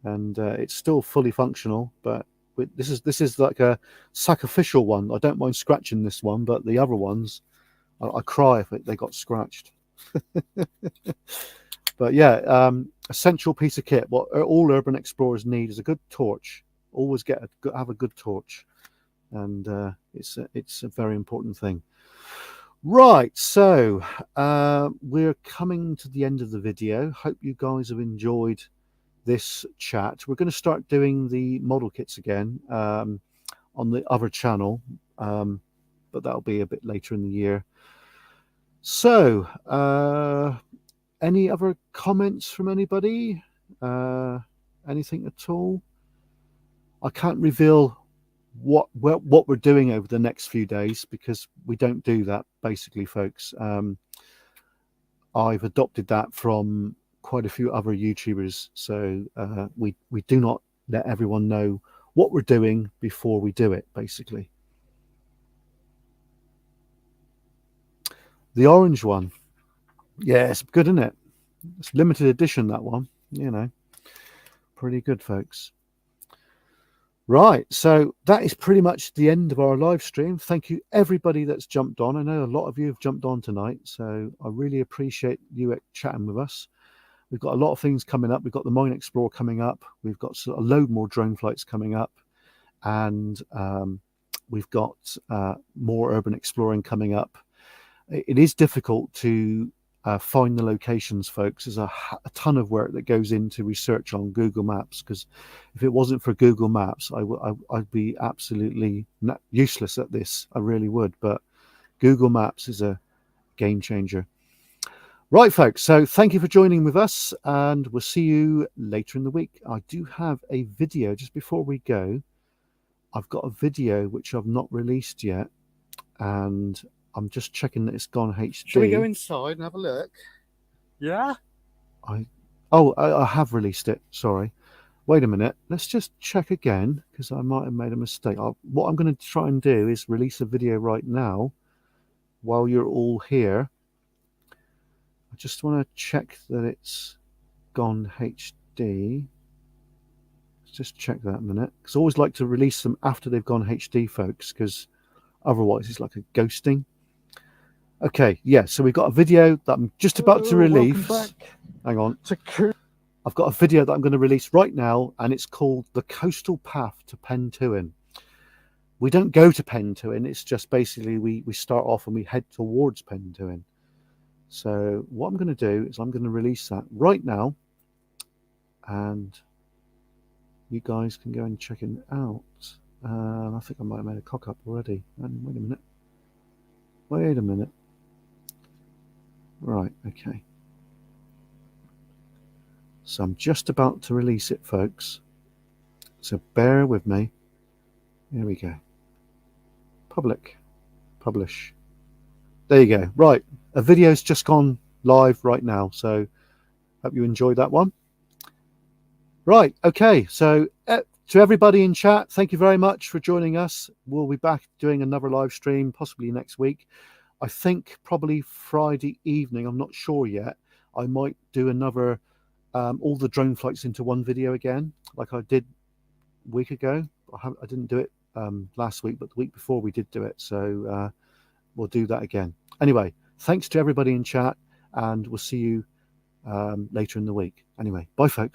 and it's still fully functional, but this is like a sacrificial one. I don't mind scratching this one, but the other ones, I cry if they got scratched. But yeah, essential piece of kit. What all urban explorers need is a good torch. Always have a good torch, and it's a very important thing. Right, so we're coming to the end of the video. Hope you guys have enjoyed this chat. We're going to start doing the model kits again on the other channel, but that'll be a bit later in the year. So Any other comments from anybody? Anything at all? I can't reveal what we're doing over the next few days because we don't do that, basically, folks. I've adopted that from quite a few other YouTubers, so we do not let everyone know what we're doing before we do it, basically. The orange one, yeah, it's good, isn't it? It's limited edition, that one, pretty good, folks. Right, so that is pretty much the end of our live stream. Thank you everybody that's jumped on. I know a lot of you have jumped on tonight, so I really appreciate you chatting with us. We've got a lot of things coming up. We've got the Mine Explorer coming up. We've got a load more drone flights coming up, and we've got more urban exploring coming up. It is difficult to find the locations, folks. There's a ton of work that goes into research on Google Maps, because if it wasn't for Google Maps, I'd be absolutely useless at this. I really would. But Google Maps is a game changer. Right, folks, so thank you for joining with us, and we'll see you later in the week. I do have a video just before we go. I've got a video which I've not released yet, and I'm just checking that it's gone HD. Shall we go inside and have a look? Yeah? I have released it. Sorry. Wait a minute. Let's just check again, because I might have made a mistake. What I'm going to try and do is release a video right now while you're all here. I just want to check that it's gone HD. Let's just check that a minute, because I always like to release them after they've gone HD, folks, because otherwise it's like a ghosting. Okay, yeah, so we've got a video that I'm just about to release. Hang on. I've got a video that I'm going to release right now, and it's called The Coastal Path to Pentuin. We don't go to Pentuin, it's just basically we start off and we head towards Pentuin. So what I'm going to do is I'm going to release that right now, and you guys can go and check it out. I think I might have made a cock up already. Wait a minute. Wait a minute. Right, okay. So I'm just about to release it, folks. So bear with me. Here we go. Public. Publish. There you go. Right. A video's just gone live right now. So hope you enjoyed that one. Right. Okay. So to everybody in chat, thank you very much for joining us. We'll be back doing another live stream, possibly next week. I think probably Friday evening. I'm not sure yet. I might do another all the drone flights into one video again, like I did a week ago. I didn't do it last week, but the week before we did do it. So we'll do that again. Anyway, thanks to everybody in chat, and we'll see you later in the week. Anyway, bye, folks.